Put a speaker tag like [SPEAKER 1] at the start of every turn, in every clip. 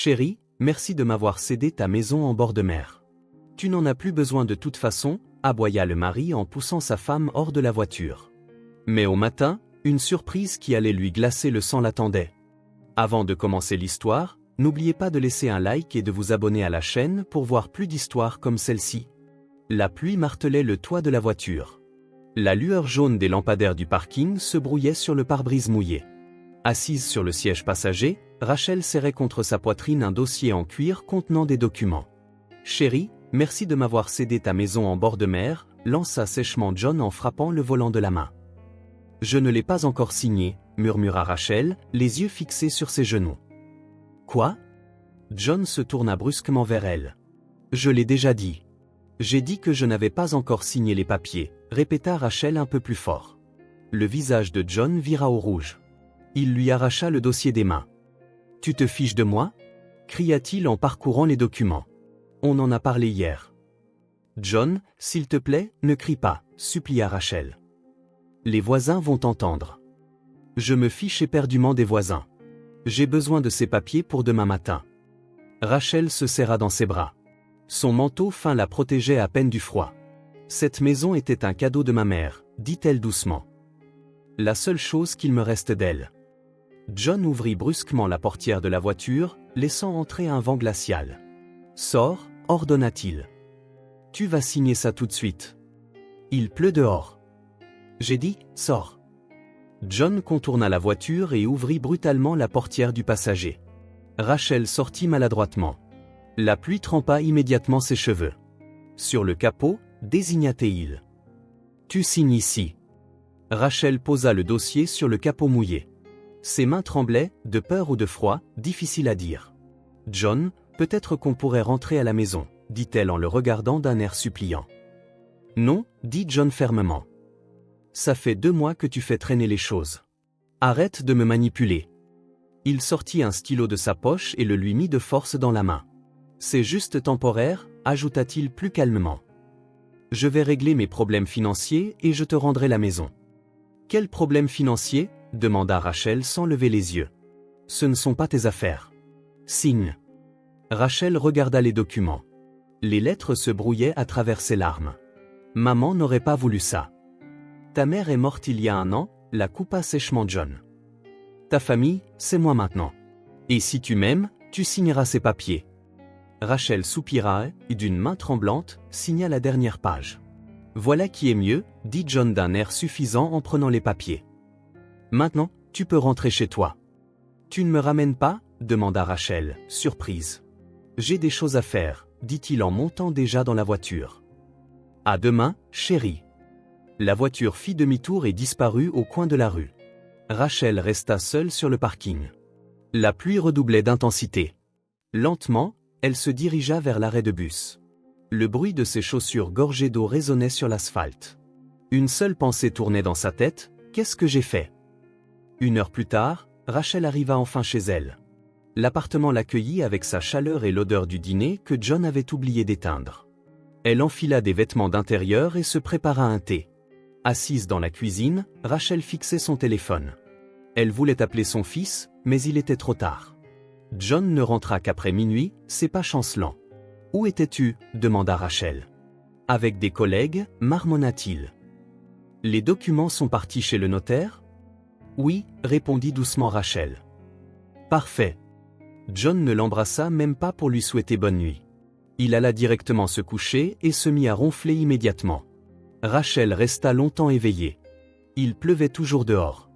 [SPEAKER 1] Chérie, merci de m'avoir cédé ta maison en bord de mer. Tu n'en as plus besoin de toute façon, aboya le mari en poussant sa femme hors de la voiture. Mais au matin, une surprise qui allait lui glacer le sang l'attendait. Avant de commencer l'histoire, n'oubliez pas de laisser un like et de vous abonner à la chaîne pour voir plus d'histoires comme celle-ci. La pluie martelait le toit de la voiture. La lueur jaune des lampadaires du parking se brouillait sur le pare-brise mouillé. Assise sur le siège passager, Rachel serrait contre sa poitrine un dossier en cuir contenant des documents. « Chérie, merci de m'avoir cédé ta maison en bord de mer », lança sèchement John en frappant le volant de la main. « Je ne l'ai pas encore signé », murmura Rachel, les yeux fixés sur ses genoux. « Quoi ?» John se tourna brusquement vers elle. « Je l'ai déjà dit. »« J'ai dit que je n'avais pas encore signé les papiers », répéta Rachel un peu plus fort. Le visage de John vira au rouge. Il lui arracha le dossier des mains. « Tu te fiches de moi ?» cria-t-il en parcourant les documents. « On en a parlé hier. »« John, s'il te plaît, ne crie pas », supplia Rachel. « Les voisins vont t'entendre. »« Je me fiche éperdument des voisins. J'ai besoin de ces papiers pour demain matin. » Rachel se serra dans ses bras. Son manteau fin la protégeait à peine du froid. « Cette maison était un cadeau de ma mère, » dit-elle doucement. « La seule chose qu'il me reste d'elle. » John ouvrit brusquement la portière de la voiture, laissant entrer un vent glacial. « Sors, » ordonna-t-il. « Tu vas signer ça tout de suite. Il pleut dehors. » J'ai dit, sors. John contourna la voiture et ouvrit brutalement la portière du passager. Rachel sortit maladroitement. La pluie trempa immédiatement ses cheveux. Sur le capot, désigna-t-il. « Tu signes ici. » Rachel posa le dossier sur le capot mouillé. Ses mains tremblaient, de peur ou de froid, difficile à dire. « John, peut-être qu'on pourrait rentrer à la maison, » dit-elle en le regardant d'un air suppliant. « Non, » dit John fermement. « Ça fait 2 mois que tu fais traîner les choses. Arrête de me manipuler. » Il sortit un stylo de sa poche et le lui mit de force dans la main. « C'est juste temporaire, » ajouta-t-il plus calmement. « Je vais régler mes problèmes financiers et je te rendrai la maison. » « Quels problèmes financiers ?» demanda Rachel sans lever les yeux. « Ce ne sont pas tes affaires. » « Signe. » Rachel regarda les documents. Les lettres se brouillaient à travers ses larmes. « Maman n'aurait pas voulu ça. »« Ta mère est morte il y a 1 an, » la coupa sèchement John. « Ta famille, c'est moi maintenant. Et si tu m'aimes, tu signeras ces papiers. » Rachel soupira et, d'une main tremblante, signa la dernière page. « Voilà qui est mieux, » dit John d'un air suffisant en prenant les papiers. « Maintenant, tu peux rentrer chez toi. »« Tu ne me ramènes pas ?» demanda Rachel, surprise. « J'ai des choses à faire, » dit-il en montant déjà dans la voiture. « À demain, chérie. » La voiture fit demi-tour et disparut au coin de la rue. Rachel resta seule sur le parking. La pluie redoublait d'intensité. Lentement, elle se dirigea vers l'arrêt de bus. Le bruit de ses chaussures gorgées d'eau résonnait sur l'asphalte. Une seule pensée tournait dans sa tête, « Qu'est-ce que j'ai fait ?» 1 heure plus tard, Rachel arriva enfin chez elle. L'appartement l'accueillit avec sa chaleur et l'odeur du dîner que John avait oublié d'éteindre. Elle enfila des vêtements d'intérieur et se prépara un thé. Assise dans la cuisine, Rachel fixait son téléphone. Elle voulait appeler son fils, mais il était trop tard. John ne rentra qu'après minuit, c'est pas chancelant. « Où étais-tu » demanda Rachel. « Avec des collègues » marmonna-t-il. « Les documents sont partis chez le notaire » ? « Oui » répondit doucement Rachel. « Parfait. » John ne l'embrassa même pas pour lui souhaiter bonne nuit. Il alla directement se coucher et se mit à ronfler immédiatement. Rachel resta longtemps éveillée. Il pleuvait toujours dehors.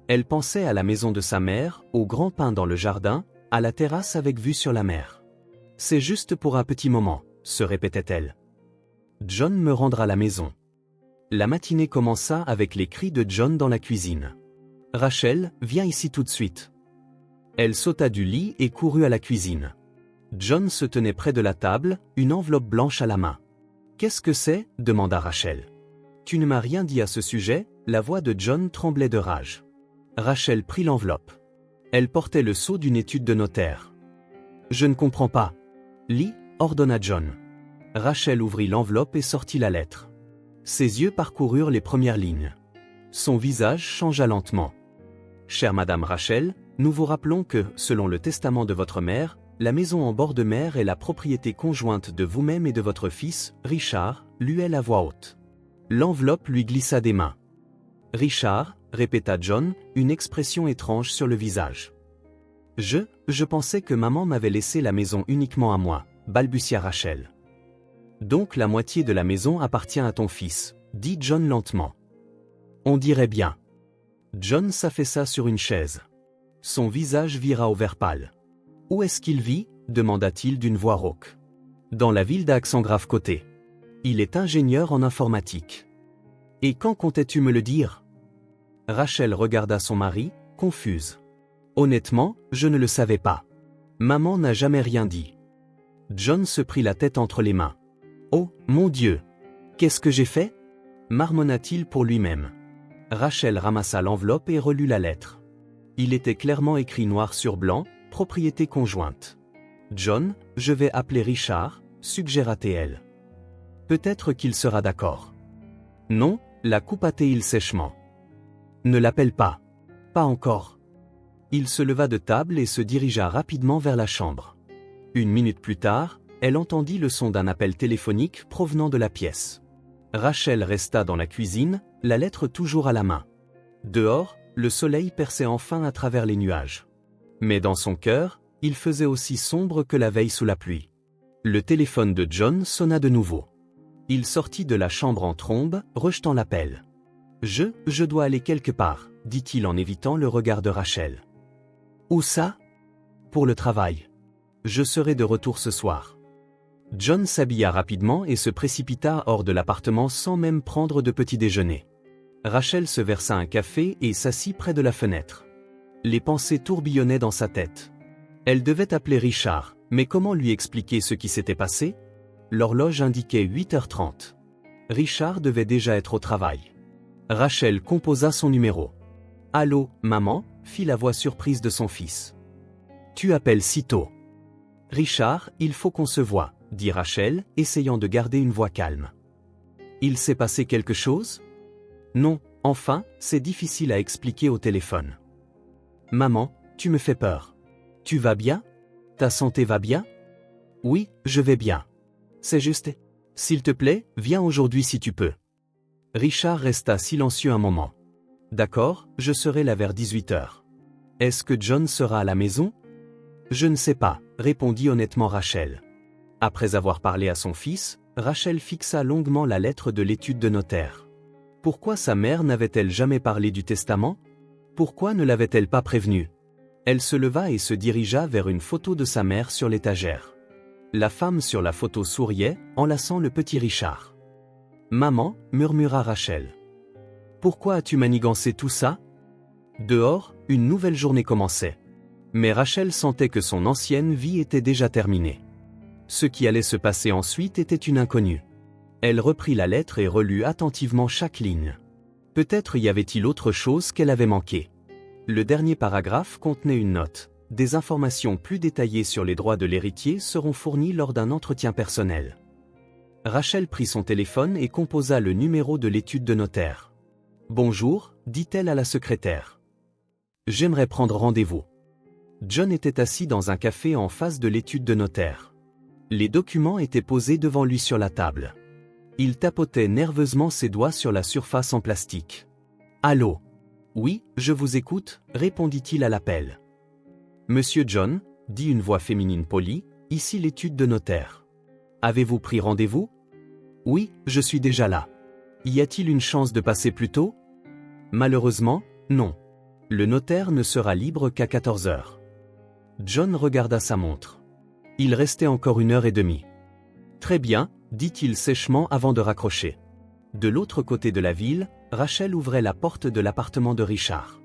[SPEAKER 1] Elle pensait à la maison de sa mère, au grand pin dans le jardin, à la terrasse avec vue sur la mer. « C'est juste pour un petit moment », se répétait-elle. « John me rendra la maison. » La matinée commença avec les cris de John dans la cuisine. « Rachel, viens ici tout de suite. » Elle sauta du lit et courut à la cuisine. John se tenait près de la table, une enveloppe blanche à la main. « Qu'est-ce que c'est » demanda Rachel. « Tu ne m'as rien dit à ce sujet ?» La voix de John tremblait de rage. Rachel prit l'enveloppe. Elle portait le sceau d'une étude de notaire. « Je ne comprends pas. »« Lis » ordonna John. Rachel ouvrit l'enveloppe et sortit la lettre. Ses yeux parcoururent les premières lignes. Son visage changea lentement. « Chère Madame Rachel, nous vous rappelons que, selon le testament de votre mère, La maison en bord de mer est la propriété conjointe de vous-même et de votre fils, Richard, lut-elle à voix haute. L'enveloppe lui glissa des mains. Richard, répéta John, une expression étrange sur le visage. Je pensais que maman m'avait laissé la maison uniquement à moi, balbutia Rachel. Donc la moitié de la maison appartient à ton fils, dit John lentement. On dirait bien. John s'affaissa sur une chaise. Son visage vira au vert pâle. Où est-ce qu'il vit ? Demanda-t-il d'une voix rauque. Dans la ville d'Aix-en-Grave-Côté. Il est ingénieur en informatique. Et quand comptais-tu me le dire ? Rachel regarda son mari, confuse. Honnêtement, je ne le savais pas. Maman n'a jamais rien dit. John se prit la tête entre les mains. Oh, mon Dieu! Qu'est-ce que j'ai fait ? Marmonna-t-il pour lui-même. Rachel ramassa l'enveloppe et relut la lettre. Il était clairement écrit noir sur blanc, propriété conjointe. John, je vais appeler Richard, suggéra-t-elle. Peut-être qu'il sera d'accord. Non, la coupa-t-il sèchement. Ne l'appelle pas. Pas encore. Il se leva de table et se dirigea rapidement vers la chambre. Une minute plus tard, elle entendit le son d'un appel téléphonique provenant de la pièce. Rachel resta dans la cuisine, la lettre toujours à la main. Dehors, le soleil perçait enfin à travers les nuages. Mais dans son cœur, il faisait aussi sombre que la veille sous la pluie. Le téléphone de John sonna de nouveau. Il sortit de la chambre en trombe, rejetant l'appel. Je dois aller quelque part, dit-il en évitant le regard de Rachel. Où ça ? Pour le travail. Je serai de retour ce soir. John s'habilla rapidement et se précipita hors de l'appartement sans même prendre de petit déjeuner. Rachel se versa un café et s'assit près de la fenêtre. Les pensées tourbillonnaient dans sa tête. Elle devait appeler Richard, mais comment lui expliquer ce qui s'était passé ? L'horloge indiquait 8h30. Richard devait déjà être au travail. Rachel composa son numéro. « Allô, maman ?» fit la voix surprise de son fils. « Tu appelles si tôt. »« Richard, il faut qu'on se voie, » dit Rachel, essayant de garder une voix calme. « Il s'est passé quelque chose ? » Non, enfin, c'est difficile à expliquer au téléphone. « Maman, tu me fais peur. Tu vas bien ? Ta santé va bien ? » « Oui, je vais bien. C'est juste. S'il te plaît, viens aujourd'hui si tu peux. » Richard resta silencieux un moment. « D'accord, je serai là vers 18h. Est-ce que John sera à la maison ? » « Je ne sais pas, » répondit honnêtement Rachel. Après avoir parlé à son fils, Rachel fixa longuement la lettre de l'étude de notaire. Pourquoi sa mère n'avait-elle jamais parlé du testament ? Pourquoi ne l'avait-elle pas prévenu ? Elle se leva et se dirigea vers une photo de sa mère sur l'étagère. La femme sur la photo souriait, enlaçant le petit Richard. « Maman, » murmura Rachel. « Pourquoi as-tu manigancé tout ça ?» Dehors, une nouvelle journée commençait. Mais Rachel sentait que son ancienne vie était déjà terminée. Ce qui allait se passer ensuite était une inconnue. Elle reprit la lettre et relut attentivement chaque ligne. Peut-être y avait-il autre chose qu'elle avait manqué. Le dernier paragraphe contenait une note. Des informations plus détaillées sur les droits de l'héritier seront fournies lors d'un entretien personnel. Rachel prit son téléphone et composa le numéro de l'étude de notaire. « Bonjour, » dit-elle à la secrétaire. « J'aimerais prendre rendez-vous. » John était assis dans un café en face de l'étude de notaire. Les documents étaient posés devant lui sur la table. Il tapotait nerveusement ses doigts sur la surface en plastique. « Allô ? Oui, je vous écoute, » répondit-il à l'appel. « Monsieur John, » dit une voix féminine polie, « ici l'étude de notaire. Avez-vous pris rendez-vous ? » « Oui, je suis déjà là. Y a-t-il une chance de passer plus tôt ? » « Malheureusement, non. Le notaire ne sera libre qu'à 14h. » John regarda sa montre. Il restait encore 1h30. « Très bien, » dit-il sèchement avant de raccrocher. De l'autre côté de la ville, Rachel ouvrait la porte de l'appartement de Richard.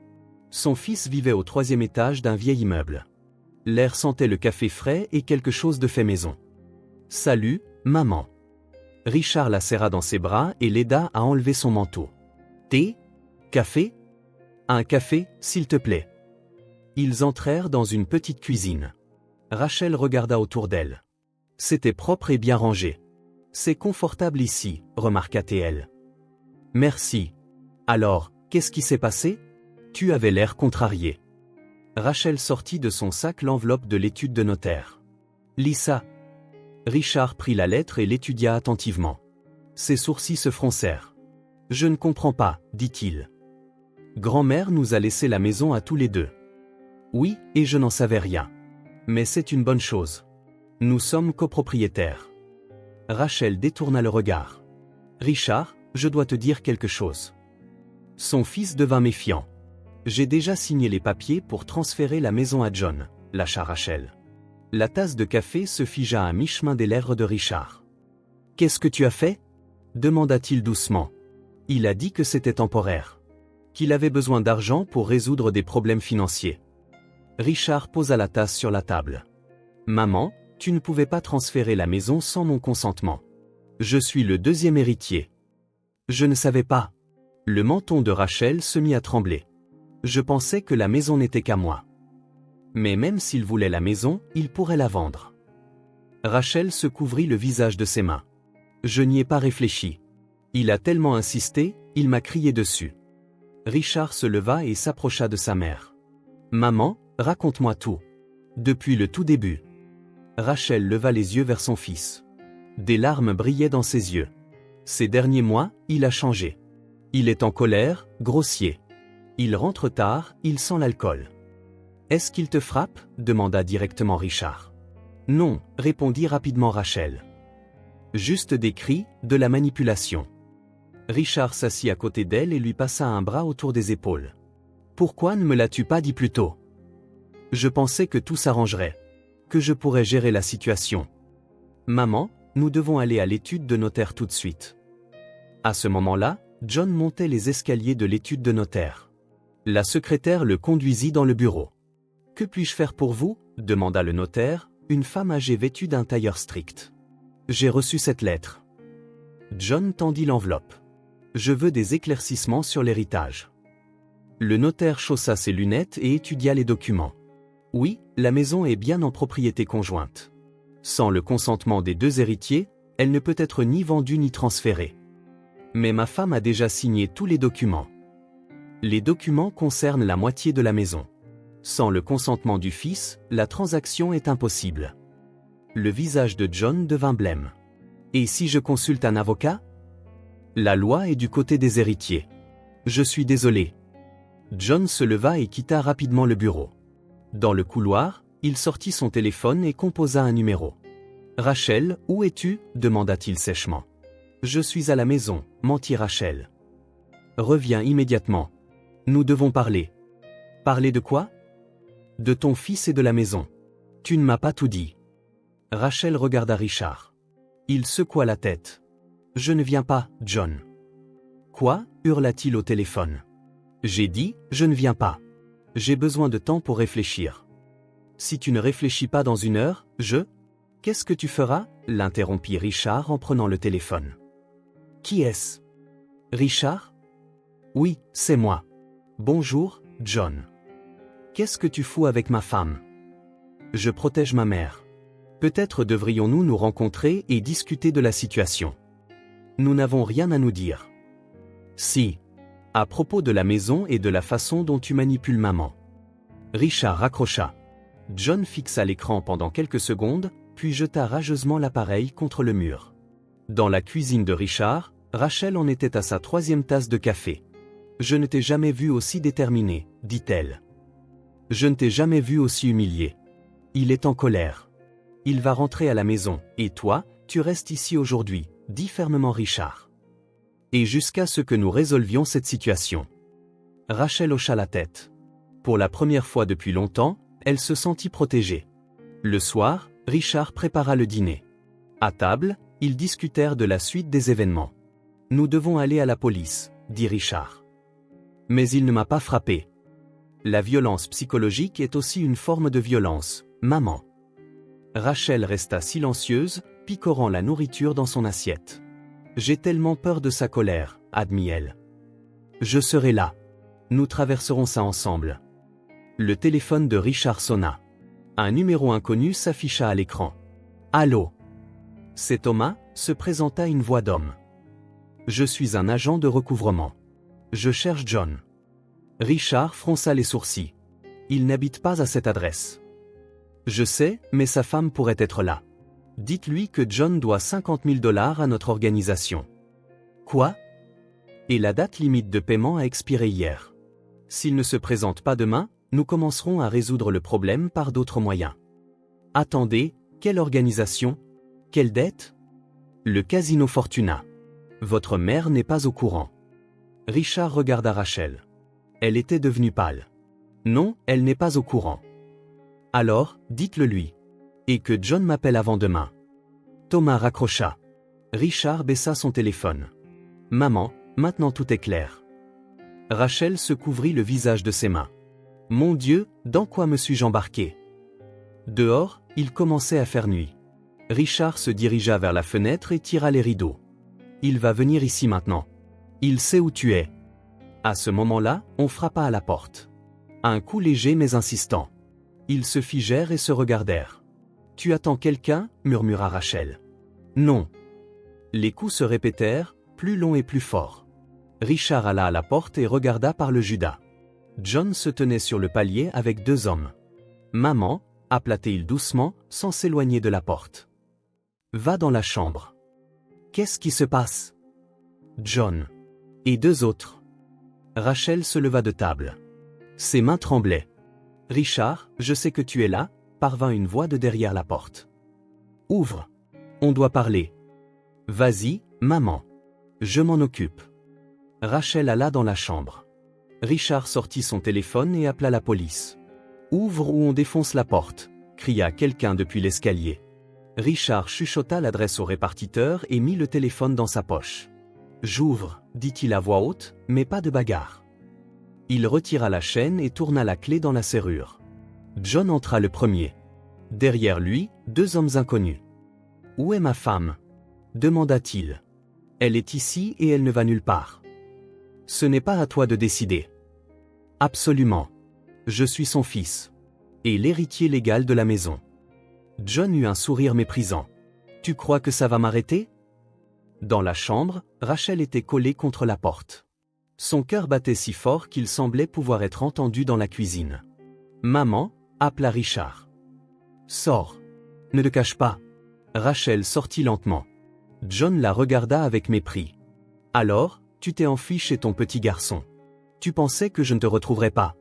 [SPEAKER 1] Son fils vivait au 3e étage d'un vieil immeuble. L'air sentait le café frais et quelque chose de fait maison. « Salut, maman. » Richard la serra dans ses bras et l'aida à enlever son manteau. « Thé ? Café ? Un café, s'il te plaît. » Ils entrèrent dans une petite cuisine. Rachel regarda autour d'elle. C'était propre et bien rangé. « C'est confortable ici, » remarqua-t-elle. « Merci. Alors, qu'est-ce qui s'est passé ? Tu avais l'air contrarié. » Rachel sortit de son sac l'enveloppe de l'étude de notaire. Lisa. Richard prit la lettre et l'étudia attentivement. Ses sourcils se froncèrent. Je ne comprends pas, dit-il. Grand-mère nous a laissé la maison à tous les deux. Oui, et je n'en savais rien. Mais c'est une bonne chose. Nous sommes copropriétaires. Rachel détourna le regard. Richard, je dois te dire quelque chose. Son fils devint méfiant. J'ai déjà signé les papiers pour transférer la maison à John, lâcha Rachel. La tasse de café se figea à mi-chemin des lèvres de Richard. Qu'est-ce que tu as fait? Demanda-t-il doucement. Il a dit que c'était temporaire. Qu'il avait besoin d'argent pour résoudre des problèmes financiers. Richard posa la tasse sur la table. Maman, tu ne pouvais pas transférer la maison sans mon consentement. Je suis le deuxième héritier. Je ne savais pas. Le menton de Rachel se mit à trembler. Je pensais que la maison n'était qu'à moi. Mais même s'il voulait la maison, il pourrait la vendre. Rachel se couvrit le visage de ses mains. Je n'y ai pas réfléchi. Il a tellement insisté, il m'a crié dessus. Richard se leva et s'approcha de sa mère. Maman, raconte-moi tout. Depuis le tout début. Rachel leva les yeux vers son fils. Des larmes brillaient dans ses yeux. Ces derniers mois, il a changé. Il est en colère, grossier. Il rentre tard, il sent l'alcool. Est-ce qu'il te frappe? Demanda directement Richard. Non, répondit rapidement Rachel. Juste des cris, de la manipulation. Richard s'assit à côté d'elle et lui passa un bras autour des épaules. Pourquoi ne me l'as-tu pas dit plus tôt? Je pensais que tout s'arrangerait. Que je pourrais gérer la situation. Maman, nous devons aller à l'étude de notaire tout de suite. À ce moment-là, John montait les escaliers de l'étude de notaire. La secrétaire le conduisit dans le bureau. « Que puis-je faire pour vous ?» demanda le notaire, une femme âgée vêtue d'un tailleur strict. « J'ai reçu cette lettre. » John tendit l'enveloppe. « Je veux des éclaircissements sur l'héritage. » Le notaire chaussa ses lunettes et étudia les documents. « Oui, la maison est bien en propriété conjointe. Sans le consentement des deux héritiers, elle ne peut être ni vendue ni transférée. Mais ma femme a déjà signé tous les documents. Les documents concernent la moitié de la maison. Sans le consentement du fils, la transaction est impossible. » Le visage de John devint blême. « Et si je consulte un avocat? La loi est du côté des héritiers. Je suis désolé. » John se leva et quitta rapidement le bureau. Dans le couloir, il sortit son téléphone et composa un numéro. « Rachel, où es-tu » demanda-t-il sèchement. « Je suis à la maison » mentit Rachel. « Reviens immédiatement. Nous devons parler. »« Parler de quoi ?»« De ton fils et de la maison. Tu ne m'as pas tout dit. » Rachel regarda Richard. Il secoua la tête. « Je ne viens pas, John. »« Quoi » hurla-t-il au téléphone. « J'ai dit, je ne viens pas. J'ai besoin de temps pour réfléchir. Si tu ne réfléchis pas dans 1 heure, je... » « Qu'est-ce que tu feras » l'interrompit Richard en prenant le téléphone. « Qui est-ce » ? « Richard ?»« Oui, c'est moi. Bonjour, John. Qu'est-ce que tu fous avec ma femme ?»« Je protège ma mère. Peut-être devrions-nous nous rencontrer et discuter de la situation. Nous n'avons rien à nous dire. »« Si. À propos de la maison et de la façon dont tu manipules maman. » Richard raccrocha. John fixa l'écran pendant quelques secondes, puis jeta rageusement l'appareil contre le mur. Dans la cuisine de Richard, Rachel en était à sa 3e tasse de café. « Je ne t'ai jamais vu aussi déterminé, dit-elle. Je ne t'ai jamais vu aussi humilié. Il est en colère. Il va rentrer à la maison, et toi, tu restes ici aujourd'hui, dit fermement Richard. Et jusqu'à ce que nous résolvions cette situation. » Rachel hocha la tête. Pour la première fois depuis longtemps, elle se sentit protégée. Le soir, Richard prépara le dîner. À table, ils discutèrent de la suite des événements. « Nous devons aller à la police, » dit Richard. « Mais il ne m'a pas frappé. La violence psychologique est aussi une forme de violence, maman. » Rachel resta silencieuse, picorant la nourriture dans son assiette. « J'ai tellement peur de sa colère, » admit-elle. « Je serai là. Nous traverserons ça ensemble. » Le téléphone de Richard sonna. Un numéro inconnu s'afficha à l'écran. « Allô ?» C'est Thomas, se présenta une voix d'homme. « Je suis un agent de recouvrement. Je cherche John. » Richard fronça les sourcils. « Il n'habite pas à cette adresse. » « Je sais, mais sa femme pourrait être là. Dites-lui que John doit 50 000 $ à notre organisation. Quoi? Et la date limite de paiement a expiré hier. S'il ne se présente pas demain, nous commencerons à résoudre le problème par d'autres moyens. Attendez, quelle organisation? Quelle dette? Le Casino Fortuna. Votre mère n'est pas au courant. Richard regarda Rachel. Elle était devenue pâle. Non, elle n'est pas au courant. Alors, dites-le lui. Et que John m'appelle avant demain. Thomas raccrocha. Richard baissa son téléphone. Maman, maintenant tout est clair. Rachel se couvrit le visage de ses mains. Mon Dieu, dans quoi me suis-je embarqué? Dehors, il commençait à faire nuit. Richard se dirigea vers la fenêtre et tira les rideaux. Il va venir ici maintenant. Il sait où tu es. À ce moment-là, on frappa à la porte. Un coup léger mais insistant. Ils se figèrent et se regardèrent. Tu attends quelqu'un? Murmura Rachel. Non. Les coups se répétèrent, plus longs et plus forts. Richard alla à la porte et regarda par le Judas. John se tenait sur le palier avec 2 hommes. Maman, appela-t-il doucement, sans s'éloigner de la porte. Va dans la chambre. Qu'est-ce qui se passe? John. Et 2 autres. Rachel se leva de table. Ses mains tremblaient. Richard, je sais que tu es là, parvint une voix de derrière la porte. Ouvre. On doit parler. Vas-y, maman. Je m'en occupe. Rachel alla dans la chambre. Richard sortit son téléphone et appela la police. Ouvre ou on défonce la porte, cria quelqu'un depuis l'escalier. Richard chuchota l'adresse au répartiteur et mit le téléphone dans sa poche. J'ouvre, dit-il à voix haute, mais pas de bagarre. Il retira la chaîne et tourna la clé dans la serrure. John entra le premier. Derrière lui, 2 hommes inconnus. Où est ma femme? Demanda-t-il. Elle est ici et elle ne va nulle part. Ce n'est pas à toi de décider. Absolument. Je suis son fils. Et l'héritier légal de la maison. John eut un sourire méprisant. Tu crois que ça va m'arrêter? Dans la chambre, Rachel était collée contre la porte. Son cœur battait si fort qu'il semblait pouvoir être entendu dans la cuisine. Maman, appela Richard. Sors. Ne te cache pas. Rachel sortit lentement. John la regarda avec mépris. Alors, tu t'es enfui chez ton petit garçon. Tu pensais que je ne te retrouverais pas.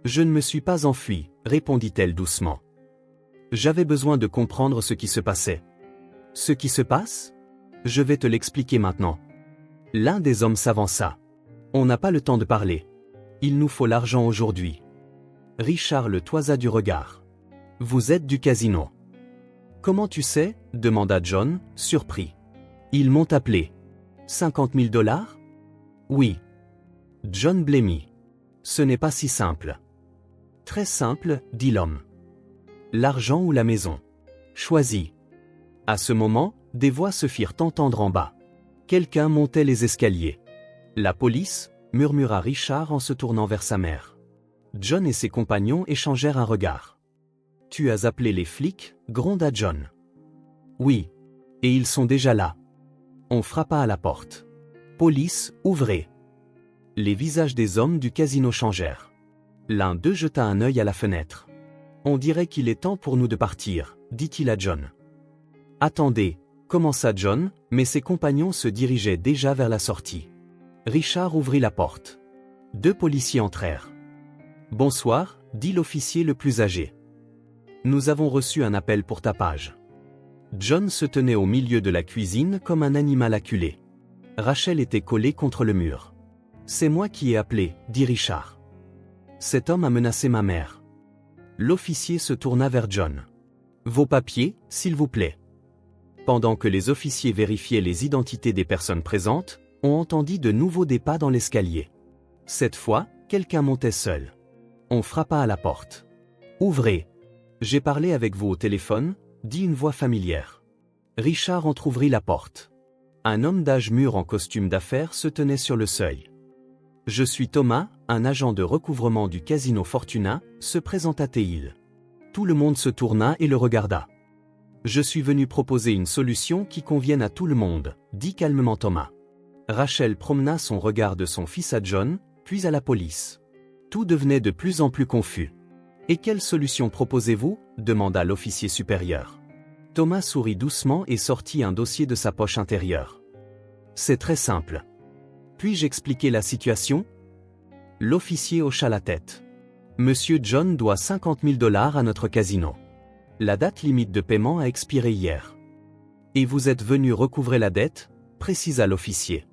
[SPEAKER 1] Je ne me suis pas enfui, répondit-elle doucement. J'avais besoin de comprendre ce qui se passait. Ce qui se passe? Je vais te l'expliquer maintenant. L'un des hommes s'avança. On n'a pas le temps de parler. Il nous faut l'argent aujourd'hui. Richard le toisa du regard. Vous êtes du casino. Comment tu sais? Demanda John, surpris. Ils m'ont appelé. 50 000 $? Oui. John blêmit. Ce n'est pas si simple. Très simple, dit l'homme. L'argent ou la maison? Choisis. À ce moment, des voix se firent entendre en bas. Quelqu'un montait les escaliers. La police, murmura Richard en se tournant vers sa mère. John et ses compagnons échangèrent un regard. Tu as appelé les flics? Gronda John. Oui. Et ils sont déjà là. On frappa à la porte. Police, ouvrez. Les visages des hommes du casino changèrent. L'un d'eux jeta un œil à la fenêtre. On dirait qu'il est temps pour nous de partir, dit-il à John. Attendez, commença John, mais ses compagnons se dirigeaient déjà vers la sortie. Richard ouvrit la porte. 2 policiers entrèrent. Bonsoir, dit l'officier le plus âgé. Nous avons reçu un appel pour tapage. John se tenait au milieu de la cuisine comme un animal acculé. Rachel était collée contre le mur. C'est moi qui ai appelé, dit Richard. Cet homme a menacé ma mère. L'officier se tourna vers John. Vos papiers, s'il vous plaît. Pendant que les officiers vérifiaient les identités des personnes présentes, on entendit de nouveaux des pas dans l'escalier. Cette fois, quelqu'un montait seul. On frappa à la porte. Ouvrez. J'ai parlé avec vous au téléphone, dit une voix familière. Richard entr'ouvrit la porte. Un homme d'âge mûr en costume d'affaires se tenait sur le seuil. Je suis Thomas, un agent de recouvrement du Casino Fortuna, se présenta-t-il. Tout le monde se tourna et le regarda. Je suis venu proposer une solution qui convienne à tout le monde, dit calmement Thomas. Rachel promena son regard de son fils à John, puis à la police. Tout devenait de plus en plus confus. Et quelle solution proposez-vous? Demanda l'officier supérieur. Thomas sourit doucement et sortit un dossier de sa poche intérieure. C'est très simple. Puis-je expliquer la situation? L'officier hocha la tête. Monsieur John doit 50 000 $ à notre casino. La date limite de paiement a expiré hier. Et vous êtes venu recouvrer la dette? Précisa l'officier.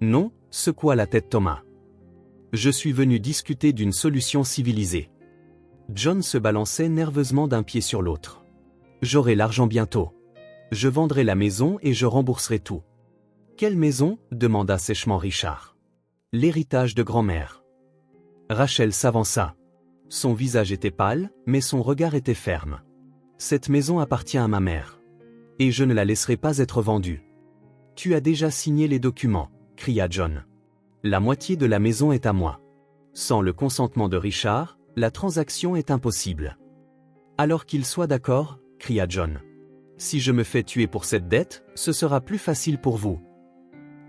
[SPEAKER 1] Non, secoua la tête Thomas. Je suis venu discuter d'une solution civilisée. John se balançait nerveusement d'un pied sur l'autre. J'aurai l'argent bientôt. Je vendrai la maison et je rembourserai tout. Quelle maison? Demanda sèchement Richard. L'héritage de grand-mère. Rachel s'avança. Son visage était pâle, mais son regard était ferme. Cette maison appartient à ma mère. Et je ne la laisserai pas être vendue. Tu as déjà signé les documents, cria John. La moitié de la maison est à moi. Sans le consentement de Richard, la transaction est impossible. Alors qu'il soit d'accord, cria John. Si je me fais tuer pour cette dette, ce sera plus facile pour vous.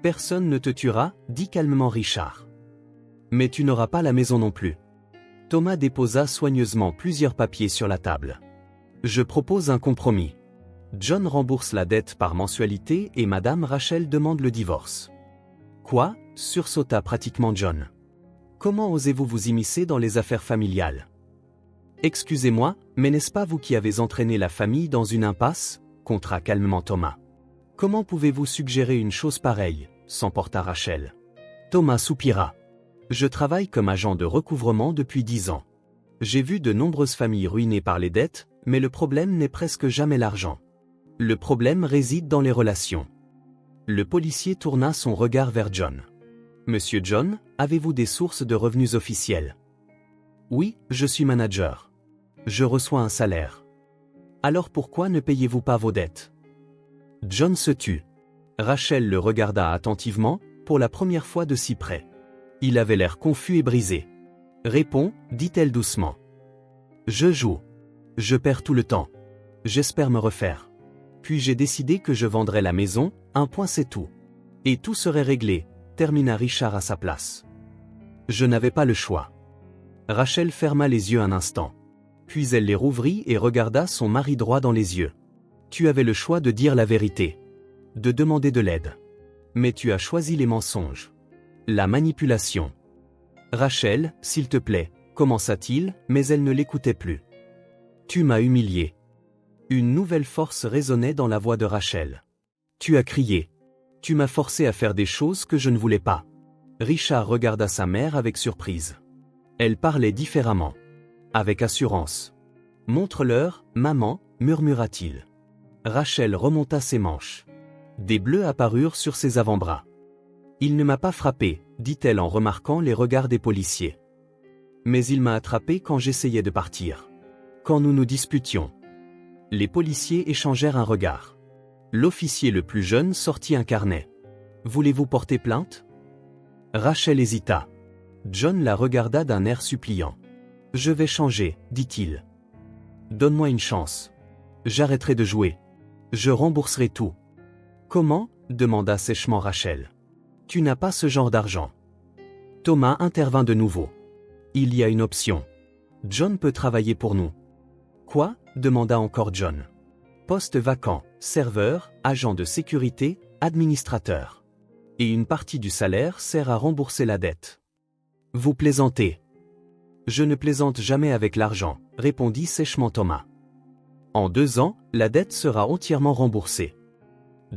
[SPEAKER 1] Personne ne te tuera, dit calmement Richard. Mais tu n'auras pas la maison non plus. Thomas déposa soigneusement plusieurs papiers sur la table. Je propose un compromis. John rembourse la dette par mensualité et Madame Rachel demande le divorce. Quoi? Sursauta pratiquement John. Comment osez-vous vous immiscer dans les affaires familiales? Excusez-moi, mais n'est-ce pas vous qui avez entraîné la famille dans une impasse? Contra calmement Thomas. Comment pouvez-vous suggérer une chose pareille? S'emporta Rachel. Thomas soupira. Je travaille comme agent de recouvrement depuis 10 ans. J'ai vu de nombreuses familles ruinées par les dettes, mais le problème n'est presque jamais l'argent. Le problème réside dans les relations. Le policier tourna son regard vers John. Monsieur John, avez-vous des sources de revenus officielles? Oui, je suis manager. Je reçois un salaire. Alors pourquoi ne payez-vous pas vos dettes? John se tut. Rachel le regarda attentivement, pour la première fois de si près. Il avait l'air confus et brisé. Réponds, dit-elle doucement. Je joue. Je perds tout le temps. J'espère me refaire. Puis j'ai décidé que je vendrais la maison, un point c'est tout. Et tout serait réglé, termina Richard à sa place. Je n'avais pas le choix. Rachel ferma les yeux un instant. Puis elle les rouvrit et regarda son mari droit dans les yeux. Tu avais le choix de dire la vérité. De demander de l'aide. Mais tu as choisi les mensonges. La manipulation. Rachel, s'il te plaît, commença-t-il, mais elle ne l'écoutait plus. Tu m'as humilié. Une nouvelle force résonnait dans la voix de Rachel. Tu as crié. Tu m'as forcé à faire des choses que je ne voulais pas. Richard regarda sa mère avec surprise. Elle parlait différemment. Avec assurance. Montre-leur, maman, murmura-t-il. Rachel remonta ses manches. Des bleus apparurent sur ses avant-bras. Il ne m'a pas frappé, dit-elle en remarquant les regards des policiers. Mais il m'a attrapé quand j'essayais de partir. Quand nous nous disputions. Les policiers échangèrent un regard. L'officier le plus jeune sortit un carnet. Voulez-vous porter plainte? Rachel hésita. John la regarda d'un air suppliant. Je vais changer, dit-il. Donne-moi une chance. J'arrêterai de jouer. Je rembourserai tout. Comment? Demanda sèchement Rachel. Tu n'as pas ce genre d'argent. Thomas intervint de nouveau. Il y a une option. John peut travailler pour nous. Quoi? Demanda encore John. Poste vacant, serveur, agent de sécurité, administrateur. Et une partie du salaire sert à rembourser la dette. Vous plaisantez. Je ne plaisante jamais avec l'argent, répondit sèchement Thomas. En 2 ans, la dette sera entièrement remboursée.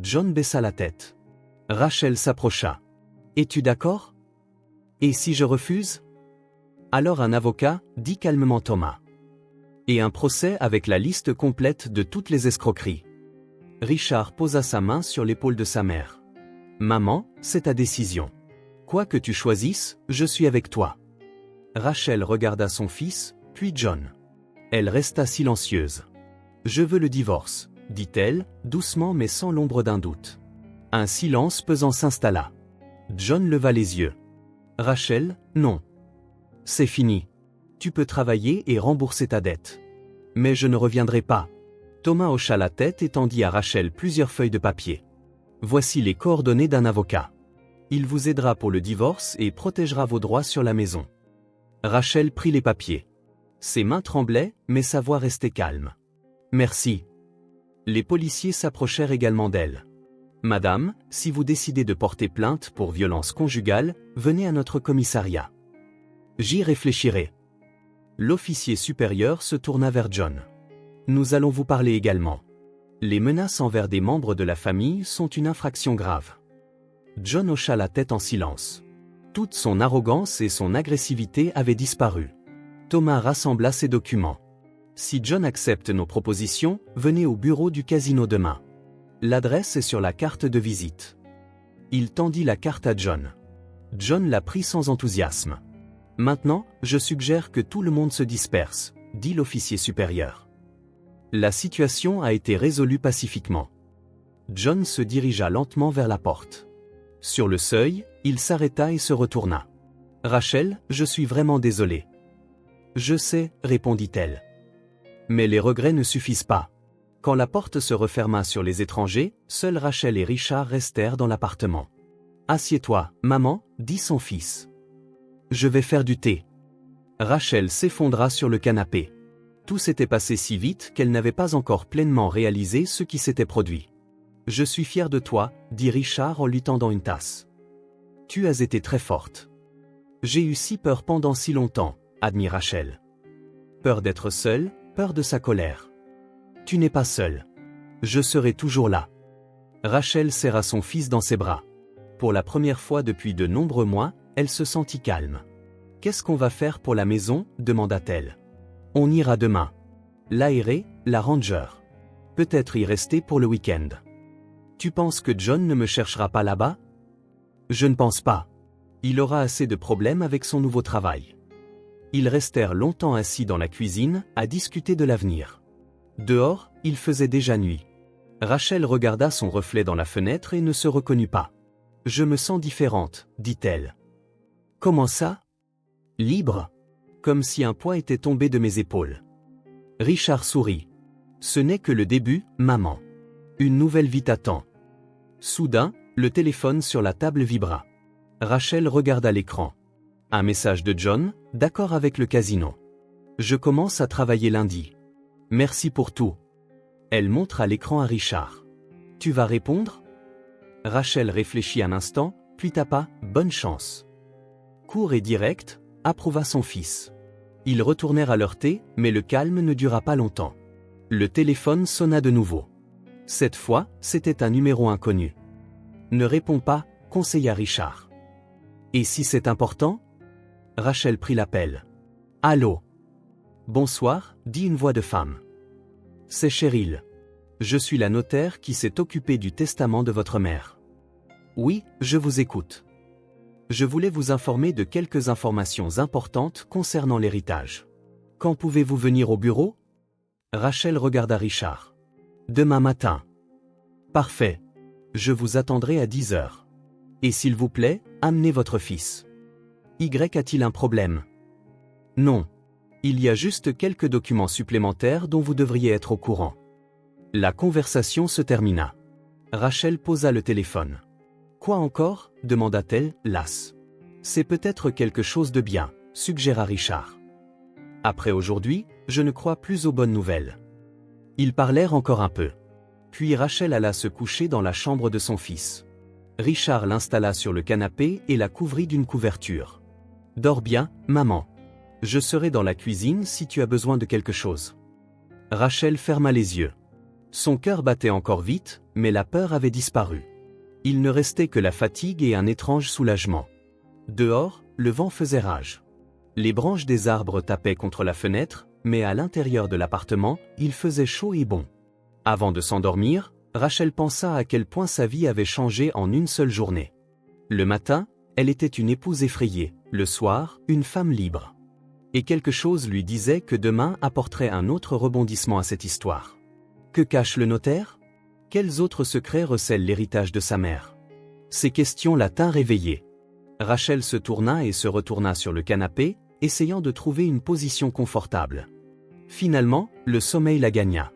[SPEAKER 1] John baissa la tête. Rachel s'approcha. Es-tu d'accord? Et si je refuse? Alors un avocat, dit calmement Thomas. Et un procès avec la liste complète de toutes les escroqueries. Richard posa sa main sur l'épaule de sa mère. Maman, c'est ta décision. Quoi que tu choisisses, je suis avec toi. Rachel regarda son fils, puis John. Elle resta silencieuse. Je veux le divorce, dit-elle, doucement mais sans l'ombre d'un doute. Un silence pesant s'installa. John leva les yeux. Rachel, non. C'est fini. Tu peux travailler et rembourser ta dette. Mais je ne reviendrai pas. Thomas hocha la tête et tendit à Rachel plusieurs feuilles de papier. Voici les coordonnées d'un avocat. Il vous aidera pour le divorce et protégera vos droits sur la maison. Rachel prit les papiers. Ses mains tremblaient, mais sa voix restait calme. Merci. Les policiers s'approchèrent également d'elle. Madame, si vous décidez de porter plainte pour violence conjugale, venez à notre commissariat. J'y réfléchirai. L'officier supérieur se tourna vers John. Nous allons vous parler également. Les menaces envers des membres de la famille sont une infraction grave. John hocha la tête en silence. Toute son arrogance et son agressivité avaient disparu. Thomas rassembla ses documents. Si John accepte nos propositions, venez au bureau du casino demain. L'adresse est sur la carte de visite. Il tendit la carte à John. John la prit sans enthousiasme. Maintenant, je suggère que tout le monde se disperse, dit l'officier supérieur. La situation a été résolue pacifiquement. John se dirigea lentement vers la porte. Sur le seuil, il s'arrêta et se retourna. « Rachel, je suis vraiment désolé. »« Je sais, » répondit-elle. Mais les regrets ne suffisent pas. Quand la porte se referma sur les étrangers, seuls Rachel et Richard restèrent dans l'appartement. « Assieds-toi, maman, » dit son fils. « Je vais faire du thé. » Rachel s'effondra sur le canapé. Tout s'était passé si vite qu'elle n'avait pas encore pleinement réalisé ce qui s'était produit. « Je suis fier de toi, » dit Richard en lui tendant une tasse. « Tu as été très forte. »« J'ai eu si peur pendant si longtemps, » admit Rachel. Peur d'être seule, peur de sa colère. « Tu n'es pas seule. Je serai toujours là. » Rachel serra son fils dans ses bras. Pour la première fois depuis de nombreux mois, elle se sentit calme. « Qu'est-ce qu'on va faire pour la maison ?» demanda-t-elle. « On ira demain. L'aérer, la ranger. Peut-être y rester pour le week-end. » Tu penses que John ne me cherchera pas là-bas? Je ne pense pas. Il aura assez de problèmes avec son nouveau travail. Ils restèrent longtemps assis dans la cuisine, à discuter de l'avenir. Dehors, il faisait déjà nuit. Rachel regarda son reflet dans la fenêtre et ne se reconnut pas. « Je me sens différente, » dit-elle. « Comment ça? » « Libre. Comme si un poids était tombé de mes épaules. » Richard sourit. « Ce n'est que le début, maman. Une nouvelle vie t'attend. » Soudain, le téléphone sur la table vibra. Rachel regarda l'écran. Un message de John, d'accord avec le casino. « Je commence à travailler lundi. Merci pour tout. » Elle montre à l'écran à Richard. « Tu vas répondre ?» Rachel réfléchit un instant, puis tapa « Bonne chance. » Court et direct, approuva son fils. Ils retournèrent à leur thé, mais le calme ne dura pas longtemps. Le téléphone sonna de nouveau. Cette fois, c'était un numéro inconnu. « Ne réponds pas », conseilla Richard. « Et si c'est important ?» Rachel prit l'appel. « Allô ? » « Bonsoir, » dit une voix de femme. « C'est Cheryl. Je suis la notaire qui s'est occupée du testament de votre mère. »« Oui, je vous écoute. Je voulais vous informer de quelques informations importantes concernant l'héritage. Quand pouvez-vous venir au bureau ?» Rachel regarda Richard. « Demain matin. »« Parfait. Je vous attendrai à 10 heures. Et s'il vous plaît, amenez votre fils. Y a-t-il un problème ? » Non. Il y a juste quelques documents supplémentaires dont vous devriez être au courant. La conversation se termina. Rachel posa le téléphone. « Quoi encore ?» demanda-t-elle, lasse. « C'est peut-être quelque chose de bien, » suggéra Richard. « Après aujourd'hui, je ne crois plus aux bonnes nouvelles. » Ils parlèrent encore un peu. Puis Rachel alla se coucher dans la chambre de son fils. Richard l'installa sur le canapé et la couvrit d'une couverture. « Dors bien, maman. Je serai dans la cuisine si tu as besoin de quelque chose. » Rachel ferma les yeux. Son cœur battait encore vite, mais la peur avait disparu. Il ne restait que la fatigue et un étrange soulagement. Dehors, le vent faisait rage. Les branches des arbres tapaient contre la fenêtre, mais à l'intérieur de l'appartement, il faisait chaud et bon. Avant de s'endormir, Rachel pensa à quel point sa vie avait changé en une seule journée. Le matin, elle était une épouse effrayée, le soir, une femme libre. Et quelque chose lui disait que demain apporterait un autre rebondissement à cette histoire. Que cache le notaire? Quels autres secrets recèlent l'héritage de sa mère? Ces questions la tinrent éveillée. Rachel se tourna et se retourna sur le canapé, essayant de trouver une position confortable. Finalement, le sommeil la gagna.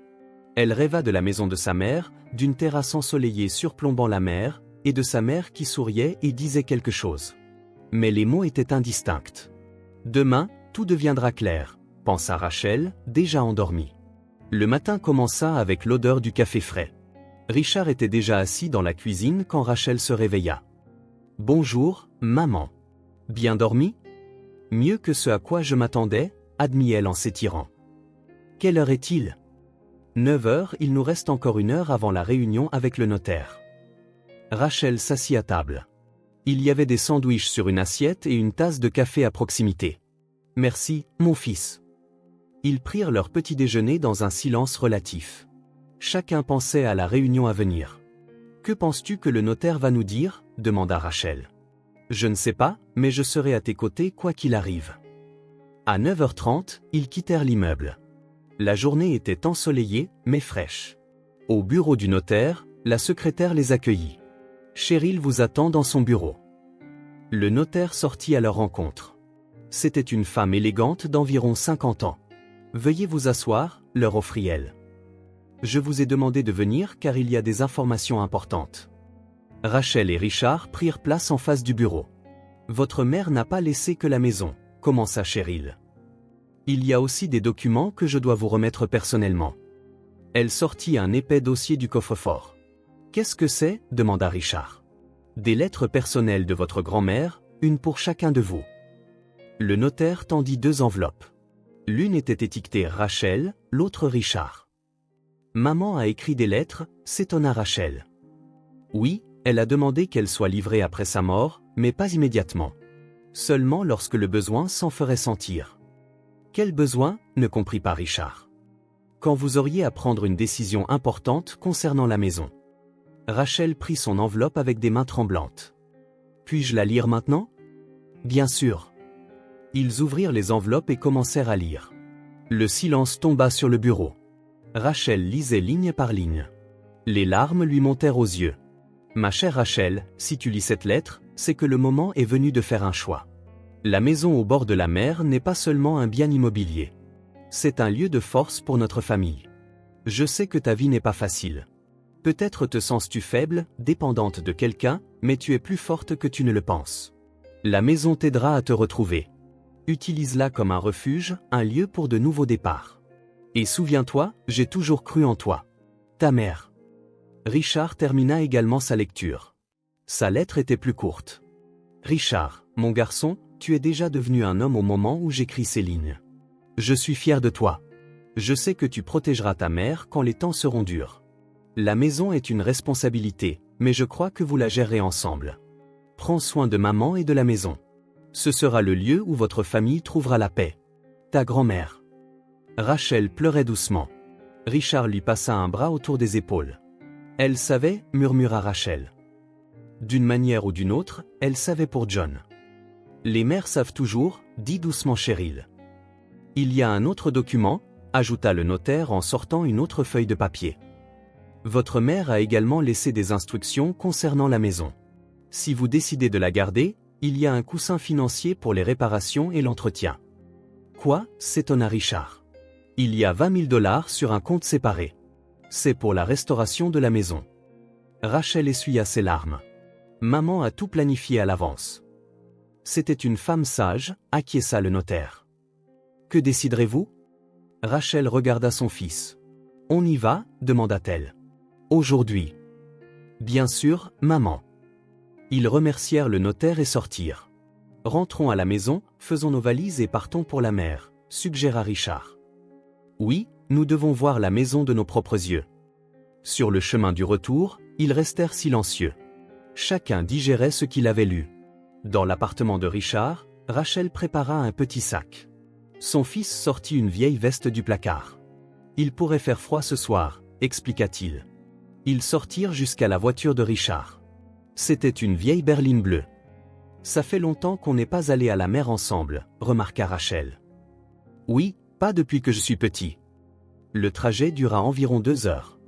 [SPEAKER 1] Elle rêva de la maison de sa mère, d'une terrasse ensoleillée surplombant la mer, et de sa mère qui souriait et disait quelque chose. Mais les mots étaient indistincts. Demain, tout deviendra clair, pensa Rachel, déjà endormie. Le matin commença avec l'odeur du café frais. Richard était déjà assis dans la cuisine quand Rachel se réveilla. « Bonjour, maman. Bien dormi ? Mieux que ce à quoi je m'attendais, admit-elle en s'étirant. Quelle heure est-il ? 9 heures, il nous reste encore 1 heure avant la réunion avec le notaire. Rachel s'assit à table. Il y avait des sandwichs sur une assiette et une tasse de café à proximité. Merci, mon fils. Ils prirent leur petit déjeuner dans un silence relatif. Chacun pensait à la réunion à venir. Que penses-tu que le notaire va nous dire ? Demanda Rachel. Je ne sais pas, mais je serai à tes côtés quoi qu'il arrive. À 9h30, ils quittèrent l'immeuble. La journée était ensoleillée, mais fraîche. Au bureau du notaire, la secrétaire les accueillit. Cheryl vous attend dans son bureau. Le notaire sortit à leur rencontre. C'était une femme élégante d'environ 50 ans. Veuillez vous asseoir, leur offrit-elle. Je vous ai demandé de venir car il y a des informations importantes. Rachel et Richard prirent place en face du bureau. Votre mère n'a pas laissé que la maison, commença Cheryl. Il y a aussi des documents que je dois vous remettre personnellement. Elle sortit un épais dossier du coffre-fort. Qu'est-ce que c'est ? Demanda Richard. Des lettres personnelles de votre grand-mère, une pour chacun de vous. Le notaire tendit 2 enveloppes. L'une était étiquetée Rachel, l'autre Richard. Maman a écrit des lettres, s'étonna Rachel. Oui, elle a demandé qu'elles soient livrées après sa mort, mais pas immédiatement. Seulement lorsque le besoin s'en ferait sentir. Quel besoin ? Ne comprit pas Richard. Quand vous auriez à prendre une décision importante concernant la maison. Rachel prit son enveloppe avec des mains tremblantes. Puis-je la lire maintenant ? Bien sûr. Ils ouvrirent les enveloppes et commencèrent à lire. Le silence tomba sur le bureau. Rachel lisait ligne par ligne. Les larmes lui montèrent aux yeux. Ma chère Rachel, si tu lis cette lettre, c'est que le moment est venu de faire un choix. La maison au bord de la mer n'est pas seulement un bien immobilier. C'est un lieu de force pour notre famille. Je sais que ta vie n'est pas facile. Peut-être te sens-tu faible, dépendante de quelqu'un, mais tu es plus forte que tu ne le penses. La maison t'aidera à te retrouver. Utilise-la comme un refuge, un lieu pour de nouveaux départs. Et souviens-toi, j'ai toujours cru en toi. Ta mère. Richard termina également sa lecture. Sa lettre était plus courte. Richard, mon garçon, tu es déjà devenu un homme au moment où j'écris ces lignes. Je suis fier de toi. Je sais que tu protégeras ta mère quand les temps seront durs. La maison est une responsabilité, mais je crois que vous la gérerez ensemble. Prends soin de maman et de la maison. Ce sera le lieu où votre famille trouvera la paix. Ta grand-mère. Rachel pleurait doucement. Richard lui passa un bras autour des épaules. Elle savait, murmura Rachel. D'une manière ou d'une autre, elle savait pour John. Les mères savent toujours, dit doucement Cheryl. Il y a un autre document, ajouta le notaire en sortant une autre feuille de papier. Votre mère a également laissé des instructions concernant la maison. Si vous décidez de la garder, il y a un coussin financier pour les réparations et l'entretien. Quoi ? S'étonna Richard. Il y a 20 000 $ sur un compte séparé. C'est pour la restauration de la maison. Rachel essuya ses larmes. Maman a tout planifié à l'avance. C'était une femme sage, acquiesça le notaire. Que déciderez-vous ? Rachel regarda son fils. On y va ? demanda-t-elle. Aujourd'hui. Bien sûr, maman. Ils remercièrent le notaire et sortirent. Rentrons à la maison, faisons nos valises et partons pour la mer, suggéra Richard. Oui, nous devons voir la maison de nos propres yeux. Sur le chemin du retour, ils restèrent silencieux. Chacun digérait ce qu'il avait lu. Dans l'appartement de Richard, Rachel prépara un petit sac. Son fils sortit une vieille veste du placard. Il pourrait faire froid ce soir, expliqua-t-il. Ils sortirent jusqu'à la voiture de Richard. C'était une vieille berline bleue. Ça fait longtemps qu'on n'est pas allé à la mer ensemble, remarqua Rachel. Oui, pas depuis que je suis petit. Le trajet dura environ 2 heures.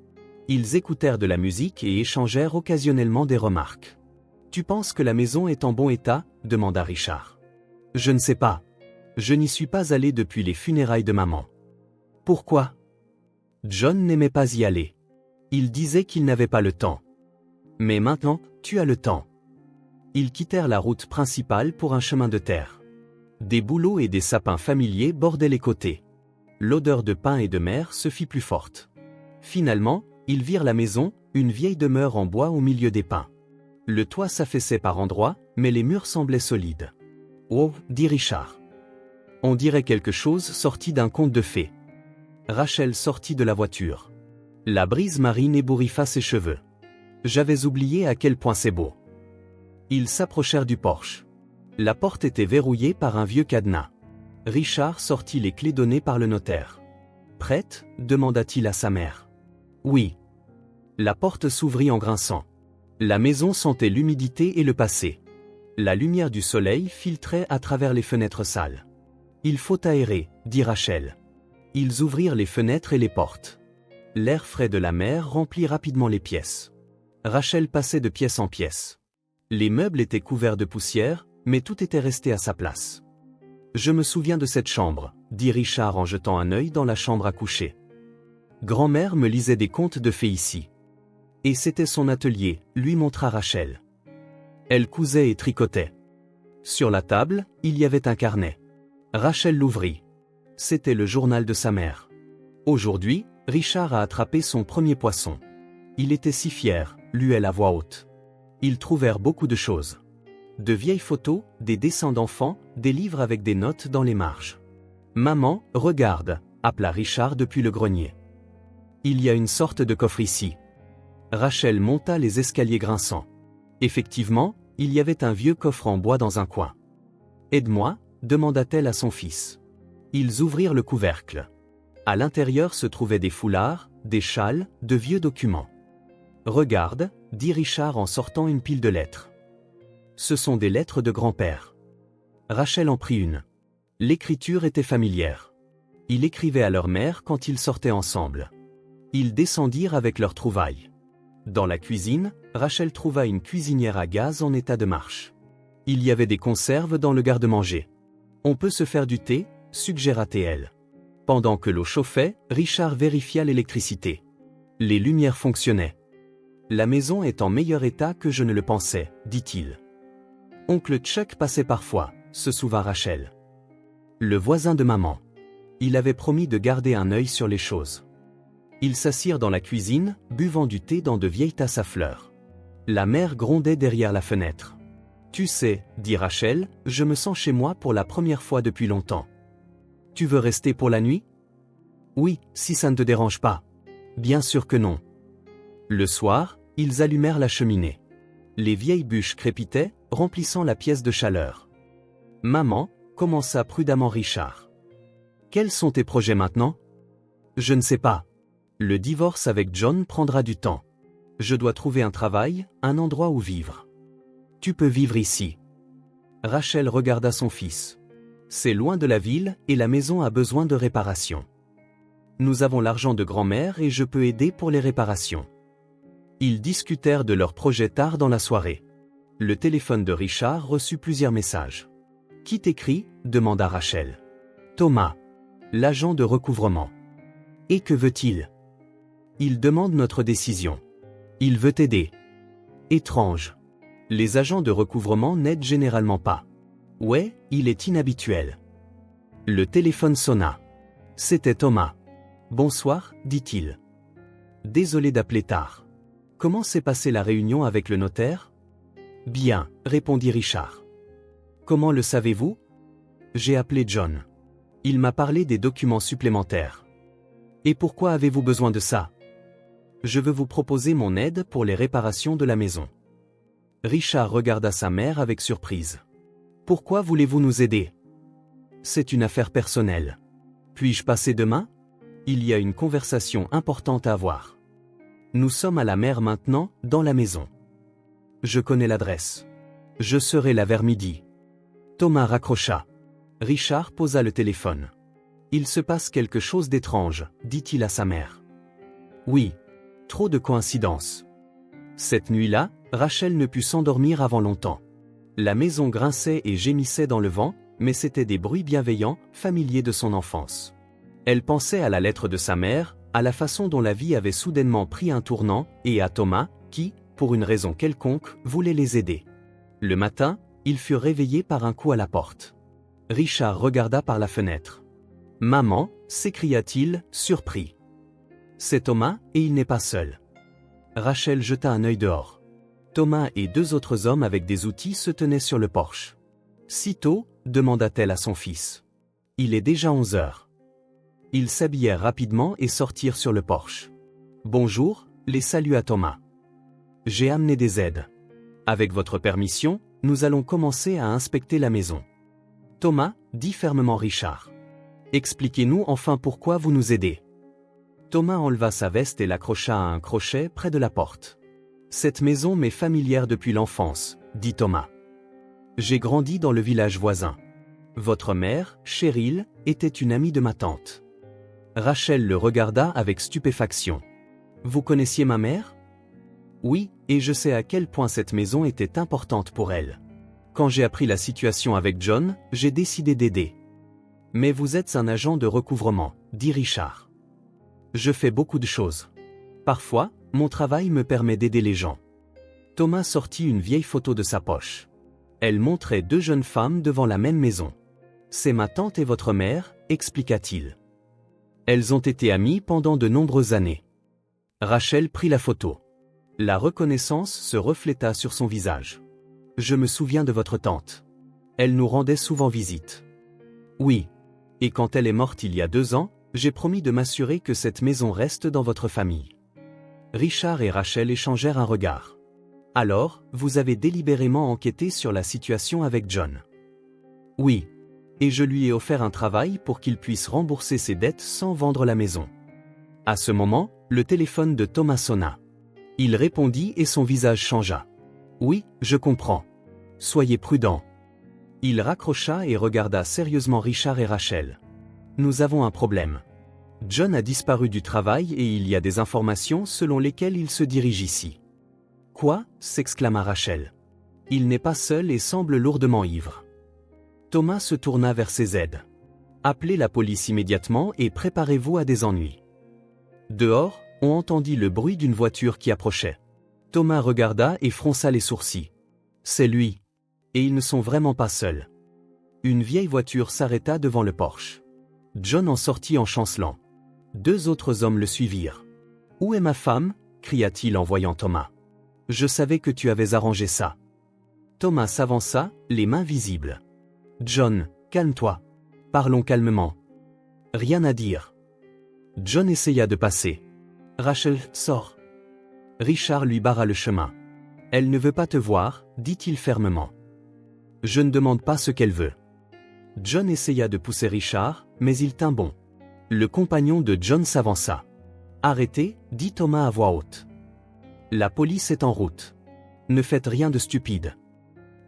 [SPEAKER 1] Ils écoutèrent de la musique et échangèrent occasionnellement des remarques. Tu penses que la maison est en bon état ? demanda Richard. Je ne sais pas. Je n'y suis pas allé depuis les funérailles de maman. Pourquoi ? John n'aimait pas y aller. Il disait qu'il n'avait pas le temps. Mais maintenant, tu as le temps. Ils quittèrent la route principale pour un chemin de terre. Des bouleaux et des sapins familiers bordaient les côtés. L'odeur de pain et de mer se fit plus forte. Finalement, ils virent la maison, une vieille demeure en bois au milieu des pins. Le toit s'affaissait par endroits, mais les murs semblaient solides. « Oh » dit Richard. « On dirait quelque chose sorti d'un conte de fées. » Rachel sortit de la voiture. La brise marine ébouriffa ses cheveux. « J'avais oublié à quel point c'est beau. » Ils s'approchèrent du porche. La porte était verrouillée par un vieux cadenas. Richard sortit les clés données par le notaire. « Prête » demanda-t-il à sa mère. « Oui. » La porte s'ouvrit en grinçant. La maison sentait l'humidité et le passé. La lumière du soleil filtrait à travers les fenêtres sales. « Il faut aérer » dit Rachel. Ils ouvrirent les fenêtres et les portes. L'air frais de la mer remplit rapidement les pièces. Rachel passait de pièce en pièce. Les meubles étaient couverts de poussière, mais tout était resté à sa place. « Je me souviens de cette chambre » dit Richard en jetant un œil dans la chambre à coucher. « Grand-mère me lisait des contes de fées ici. Et c'était son atelier » lui montra Rachel. Elle cousait et tricotait. Sur la table, il y avait un carnet. Rachel l'ouvrit. C'était le journal de sa mère. Aujourd'hui, Richard a attrapé son premier poisson. Il était si fier, lut-elle à voix haute. Ils trouvèrent beaucoup de choses. De vieilles photos, des dessins d'enfants, des livres avec des notes dans les marges. « Maman, regarde » appela Richard depuis le grenier. « Il y a une sorte de coffre ici. » Rachel monta les escaliers grinçants. Effectivement, il y avait un vieux coffre en bois dans un coin. « Aide-moi » demanda-t-elle à son fils. Ils ouvrirent le couvercle. À l'intérieur se trouvaient des foulards, des châles, de vieux documents. « Regarde » dit Richard en sortant une pile de lettres. Ce sont des lettres de grand-père. Rachel en prit une. L'écriture était familière. Il écrivait à leur mère quand ils sortaient ensemble. Ils descendirent avec leurs trouvailles. Dans la cuisine, Rachel trouva une cuisinière à gaz en état de marche. Il y avait des conserves dans le garde-manger. « On peut se faire du thé » suggéra-t-elle. Pendant que l'eau chauffait, Richard vérifia l'électricité. Les lumières fonctionnaient. « La maison est en meilleur état que je ne le pensais » dit-il. Oncle Chuck passait parfois, se souvint Rachel. Le voisin de maman. Il avait promis de garder un œil sur les choses. Ils s'assirent dans la cuisine, buvant du thé dans de vieilles tasses à fleurs. La mer grondait derrière la fenêtre. « Tu sais, » dit Rachel, « je me sens chez moi pour la première fois depuis longtemps. Tu veux rester pour la nuit ? » « Oui, si ça ne te dérange pas. » « Bien sûr que non. » Le soir, ils allumèrent la cheminée. Les vieilles bûches crépitaient, remplissant la pièce de chaleur. « Maman » commença prudemment Richard. « Quels sont tes projets maintenant ? » « Je ne sais pas. Le divorce avec John prendra du temps. Je dois trouver un travail, un endroit où vivre. Tu peux vivre ici. » Rachel regarda son fils. « C'est loin de la ville et la maison a besoin de réparations. Nous avons l'argent de grand-mère et je peux aider pour les réparations. » Ils discutèrent de leurs projets tard dans la soirée. Le téléphone de Richard reçut plusieurs messages. « Qui t'écrit » demanda Rachel. « Thomas. L'agent de recouvrement. »« Et que veut-il » ?« Il demande notre décision. Il veut t'aider. » »« Étrange. Les agents de recouvrement n'aident généralement pas. »« Ouais, il est inhabituel. » Le téléphone sonna. C'était Thomas. « Bonsoir, dit-il. Désolé d'appeler tard. Comment s'est passée la réunion avec le notaire ? Bien, répondit Richard. Comment le savez-vous ? J'ai appelé John. Il m'a parlé des documents supplémentaires. Et pourquoi avez-vous besoin de ça ? Je veux vous proposer mon aide pour les réparations de la maison. Richard regarda sa mère avec surprise. Pourquoi voulez-vous nous aider ? C'est une affaire personnelle. Puis-je passer demain ? Il y a une conversation importante à avoir. Nous sommes à la mer maintenant, dans la maison. Je connais l'adresse. Je serai là vers midi. Thomas raccrocha. Richard posa le téléphone. Il se passe quelque chose d'étrange, dit-il à sa mère. Oui. Trop de coïncidences. Cette nuit-là, Rachel ne put s'endormir avant longtemps. La maison grinçait et gémissait dans le vent, mais c'étaient des bruits bienveillants, familiers de son enfance. Elle pensait à la lettre de sa mère, à la façon dont la vie avait soudainement pris un tournant, et à Thomas, qui, pour une raison quelconque, voulait les aider. Le matin, ils furent réveillés par un coup à la porte. Richard regarda par la fenêtre. « Maman » s'écria-t-il, surpris. « C'est Thomas, et il n'est pas seul. » Rachel jeta un œil dehors. Thomas et 2 autres hommes avec des outils se tenaient sur le porche. « Si tôt » demanda-t-elle à son fils. « Il est déjà 11 heures. » Ils s'habillèrent rapidement et sortirent sur le porche. « Bonjour » les salua Thomas. « J'ai amené des aides. Avec votre permission, nous allons commencer à inspecter la maison. » Thomas, dit fermement Richard. « Expliquez-nous enfin pourquoi vous nous aidez. » Thomas enleva sa veste et l'accrocha à un crochet près de la porte. « Cette maison m'est familière depuis l'enfance, » dit Thomas. « J'ai grandi dans le village voisin. Votre mère, Cheryl, était une amie de ma tante. » Rachel le regarda avec stupéfaction. « Vous connaissiez ma mère ? » « Oui, et je sais à quel point cette maison était importante pour elle. Quand j'ai appris la situation avec John, j'ai décidé d'aider. »« Mais vous êtes un agent de recouvrement, » dit Richard. « Je fais beaucoup de choses. Parfois, mon travail me permet d'aider les gens. » Thomas sortit une vieille photo de sa poche. Elle montrait 2 jeunes femmes devant la même maison. « C'est ma tante et votre mère, » expliqua-t-il. Elles ont été amies pendant de nombreuses années. Rachel prit la photo. La reconnaissance se refléta sur son visage. « Je me souviens de votre tante. Elle nous rendait souvent visite. »« Oui. Et quand elle est morte il y a 2 ans, j'ai promis de m'assurer que cette maison reste dans votre famille. » Richard et Rachel échangèrent un regard. « Alors, vous avez délibérément enquêté sur la situation avec John. »« Oui. Et je lui ai offert un travail pour qu'il puisse rembourser ses dettes sans vendre la maison. » À ce moment, le téléphone de Thomas sonna. Il répondit et son visage changea. « Oui, je comprends. Soyez prudents. » Il raccrocha et regarda sérieusement Richard et Rachel. « Nous avons un problème. John a disparu du travail et il y a des informations selon lesquelles il se dirige ici. »« Quoi » s'exclama Rachel. « Il n'est pas seul et semble lourdement ivre. » Thomas se tourna vers ses aides. « Appelez la police immédiatement et préparez-vous à des ennuis. » Dehors, on entendit le bruit d'une voiture qui approchait. Thomas regarda et fronça les sourcils. « C'est lui. Et ils ne sont vraiment pas seuls. » Une vieille voiture s'arrêta devant le porche. John en sortit en chancelant. 2 autres hommes le suivirent. « Où est ma femme » cria-t-il en voyant Thomas. « Je savais que tu avais arrangé ça. » Thomas s'avança, les mains visibles. « John, calme-toi. Parlons calmement. »« Rien à dire. » John essaya de passer. « Rachel, sors. » Richard lui barra le chemin. « Elle ne veut pas te voir, » dit-il fermement. « Je ne demande pas ce qu'elle veut. » John essaya de pousser Richard, mais il tint bon. Le compagnon de John s'avança. « Arrêtez, » dit Thomas à voix haute. « La police est en route. Ne faites rien de stupide. »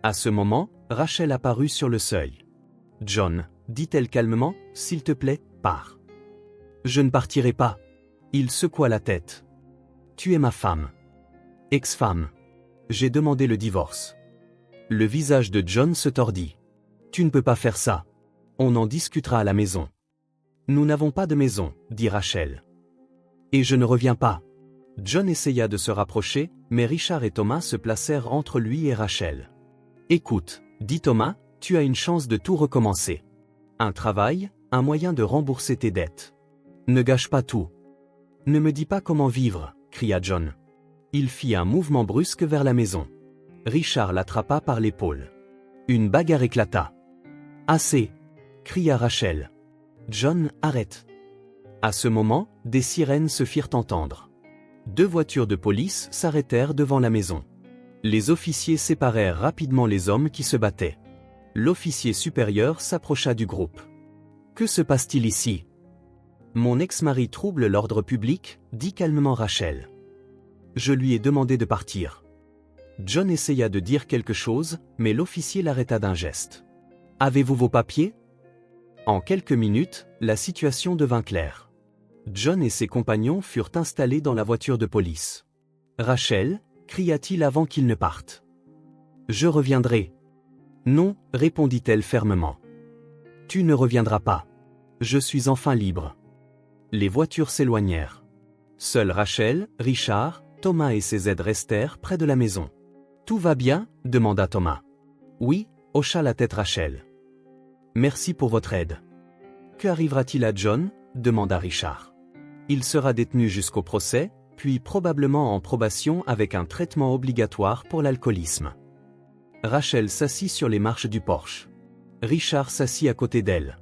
[SPEAKER 1] À ce moment, Rachel apparut sur le seuil. « John, » dit-elle calmement, « s'il te plaît, pars. »« Je ne partirai pas. » Il secoua la tête. « Tu es ma femme. Ex-femme. J'ai demandé le divorce. » Le visage de John se tordit. « Tu ne peux pas faire ça. On en discutera à la maison. »« Nous n'avons pas de maison, » dit Rachel. « Et je ne reviens pas. » John essaya de se rapprocher, mais Richard et Thomas se placèrent entre lui et Rachel. « Écoute, » dit Thomas, « tu as une chance de tout recommencer. Un travail, un moyen de rembourser tes dettes. Ne gâche pas tout. » « Ne me dis pas comment vivre, » cria John. Il fit un mouvement brusque vers la maison. Richard l'attrapa par l'épaule. Une bagarre éclata. « Assez !» cria Rachel. « John, arrête !» À ce moment, des sirènes se firent entendre. 2 voitures de police s'arrêtèrent devant la maison. Les officiers séparèrent rapidement les hommes qui se battaient. L'officier supérieur s'approcha du groupe. « Que se passe-t-il ici ? » « Mon ex-mari trouble l'ordre public, » dit calmement Rachel. « Je lui ai demandé de partir. » John essaya de dire quelque chose, mais l'officier l'arrêta d'un geste. « Avez-vous vos papiers ?» En quelques minutes, la situation devint claire. John et ses compagnons furent installés dans la voiture de police. « Rachel » cria-t-il avant qu'ils ne partent. « Je reviendrai. »« Non » répondit-elle fermement. « Tu ne reviendras pas. Je suis enfin libre. » Les voitures s'éloignèrent. Seuls Rachel, Richard, Thomas et ses aides restèrent près de la maison. « Tout va bien » demanda Thomas. « Oui » hocha la tête Rachel. « Merci pour votre aide. Que arrivera-t-il à John? Demanda Richard. Il sera détenu jusqu'au procès, puis probablement en probation avec un traitement obligatoire pour l'alcoolisme. Rachel s'assit sur les marches du porche. Richard s'assit à côté d'elle.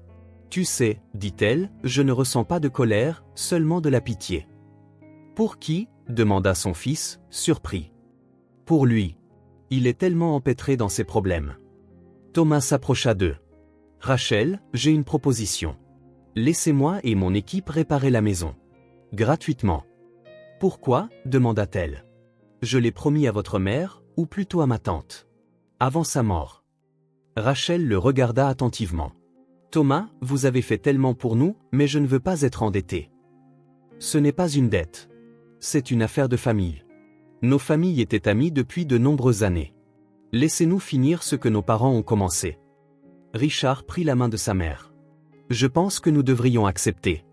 [SPEAKER 1] Tu sais, dit-elle, je ne ressens pas de colère, seulement de la pitié. Pour qui? Demanda son fils, surpris. Pour lui. Il est tellement empêtré dans ses problèmes. Thomas s'approcha d'eux. Rachel, j'ai une proposition. Laissez-moi et mon équipe réparer la maison. Gratuitement. Pourquoi? Demanda-t-elle. Je l'ai promis à votre mère, ou plutôt à ma tante. Avant sa mort. Rachel le regarda attentivement. Thomas, vous avez fait tellement pour nous, mais je ne veux pas être endetté. Ce n'est pas une dette. C'est une affaire de famille. Nos familles étaient amies depuis de nombreuses années. Laissez-nous finir ce que nos parents ont commencé. Richard prit la main de sa mère. Je pense que nous devrions accepter.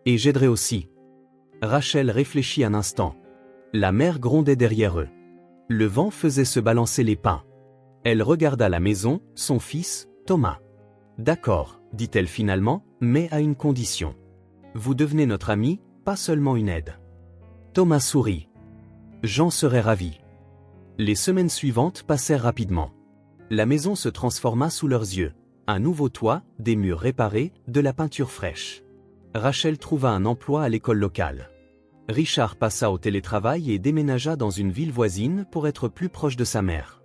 [SPEAKER 1] Et j'aiderai aussi. Rachel réfléchit un instant. La mer grondait derrière eux. Le vent faisait se balancer les pins. Elle regarda la maison, son fils, Thomas. D'accord, dit-elle finalement, mais à une condition. Vous devenez notre ami, pas seulement une aide. Thomas sourit. J'en serais ravi. Les semaines suivantes passèrent rapidement. La maison se transforma sous leurs yeux. Un nouveau toit, des murs réparés, de la peinture fraîche. Rachel trouva un emploi à l'école locale. Richard passa au télétravail et déménagea dans une ville voisine pour être plus proche de sa mère.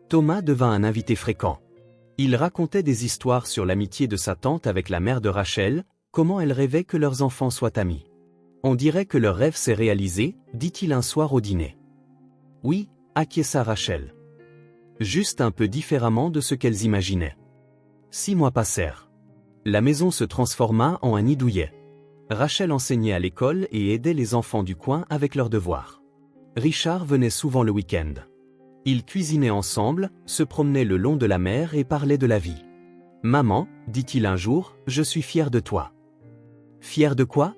[SPEAKER 1] Thomas devint un invité fréquent. Il racontait des histoires sur l'amitié de sa tante avec la mère de Rachel, comment elle rêvait que leurs enfants soient amis. On dirait que leur rêve s'est réalisé, dit-il un soir au dîner. Oui, acquiesça Rachel. Juste un peu différemment de ce qu'elles imaginaient. 6 mois passèrent. La maison se transforma en un nid douillet. Rachel enseignait à l'école et aidait les enfants du coin avec leurs devoirs. Richard venait souvent le week-end. Ils cuisinaient ensemble, se promenaient le long de la mer et parlaient de la vie. « Maman, dit-il un jour, je suis fier de toi. » Fier de quoi?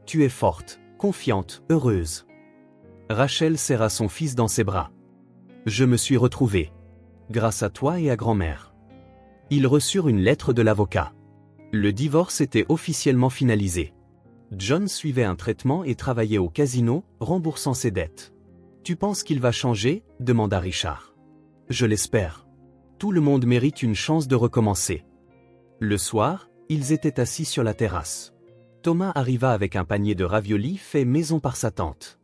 [SPEAKER 1] Tu es forte, confiante, heureuse. Rachel serra son fils dans ses bras. Je me suis retrouvée. Grâce à toi et à grand-mère. Ils reçurent une lettre de l'avocat. Le divorce était officiellement finalisé. John suivait un traitement et travaillait au casino, remboursant ses dettes. Tu penses qu'il va changer? Demanda Richard. Je l'espère. Tout le monde mérite une chance de recommencer. Le soir, ils étaient assis sur la terrasse. Thomas arriva avec un panier de raviolis fait maison par sa tante.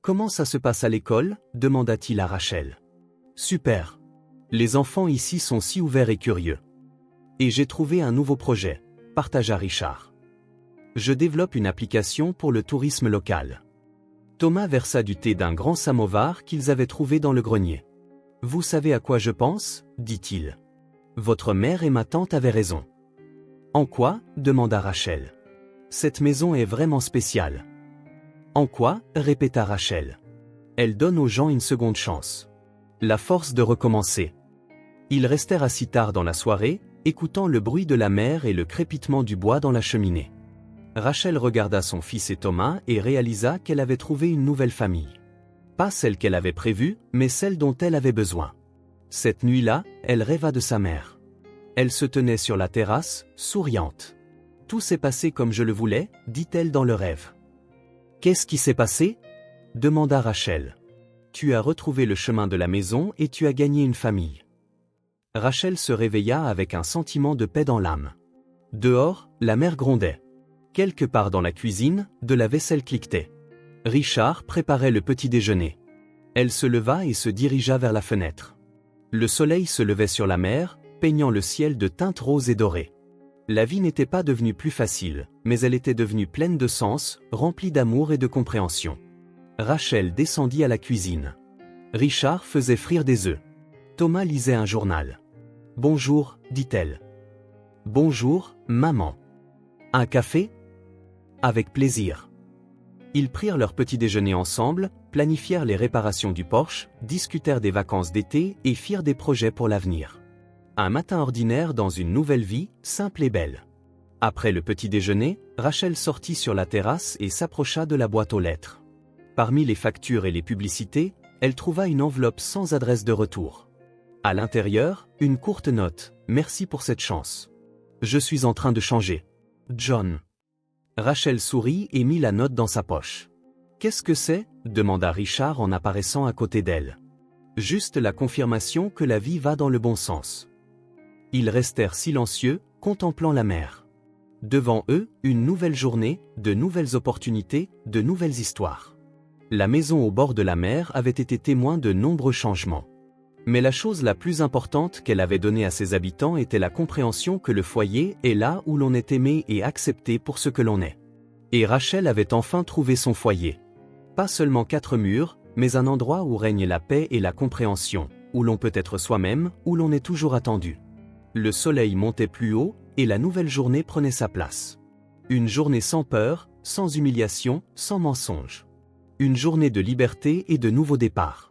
[SPEAKER 1] Comment ça se passe à l'école? Demanda-t-il à Rachel. Super. Les enfants ici sont si ouverts et curieux. Et j'ai trouvé un nouveau projet, partagea Richard. Je développe une application pour le tourisme local. Thomas versa du thé d'un grand samovar qu'ils avaient trouvé dans le grenier. Vous savez à quoi je pense? Dit-il. Votre mère et ma tante avaient raison. En quoi? Demanda Rachel. Cette maison est vraiment spéciale. En quoi? Répéta Rachel. Elle donne aux gens une seconde chance. La force de recommencer. Ils restèrent assis tard dans la soirée, écoutant le bruit de la mer et le crépitement du bois dans la cheminée. Rachel regarda son fils et Thomas et réalisa qu'elle avait trouvé une nouvelle famille. Pas celle qu'elle avait prévue, mais celle dont elle avait besoin. Cette nuit-là, elle rêva de sa mère. Elle se tenait sur la terrasse, souriante. Tout s'est passé comme je le voulais, dit-elle dans le rêve. Qu'est-ce qui s'est passé? Demanda Rachel. Tu as retrouvé le chemin de la maison et tu as gagné une famille. Rachel se réveilla avec un sentiment de paix dans l'âme. Dehors, la mer grondait. Quelque part dans la cuisine, de la vaisselle cliquetait. Richard préparait le petit déjeuner. Elle se leva et se dirigea vers la fenêtre. Le soleil se levait sur la mer, peignant le ciel de teintes roses et dorées. La vie n'était pas devenue plus facile, mais elle était devenue pleine de sens, remplie d'amour et de compréhension. Rachel descendit à la cuisine. Richard faisait frire des œufs. Thomas lisait un journal. « Bonjour, dit-elle. »« Bonjour, maman. Un café ?»« Avec plaisir. » Ils prirent leur petit déjeuner ensemble, planifièrent les réparations du porche, discutèrent des vacances d'été et firent des projets pour l'avenir. Un matin ordinaire dans une nouvelle vie, simple et belle. Après le petit déjeuner, Rachel sortit sur la terrasse et s'approcha de la boîte aux lettres. Parmi les factures et les publicités, elle trouva une enveloppe sans adresse de retour. À l'intérieur, une courte note, « Merci pour cette chance. Je suis en train de changer. John. Rachel sourit et mit la note dans sa poche. Qu'est-ce que c'est? Demanda Richard en apparaissant à côté d'elle. Juste la confirmation que la vie va dans le bon sens. Ils restèrent silencieux, contemplant la mer. Devant eux, une nouvelle journée, de nouvelles opportunités, de nouvelles histoires. La maison au bord de la mer avait été témoin de nombreux changements. Mais la chose la plus importante qu'elle avait donnée à ses habitants était la compréhension que le foyer est là où l'on est aimé et accepté pour ce que l'on est. Et Rachel avait enfin trouvé son foyer. Pas seulement 4 murs, mais un endroit où règne la paix et la compréhension, où l'on peut être soi-même, où l'on est toujours attendu. Le soleil montait plus haut, et la nouvelle journée prenait sa place. Une journée sans peur, sans humiliation, sans mensonge. Une journée de liberté et de nouveaux départs.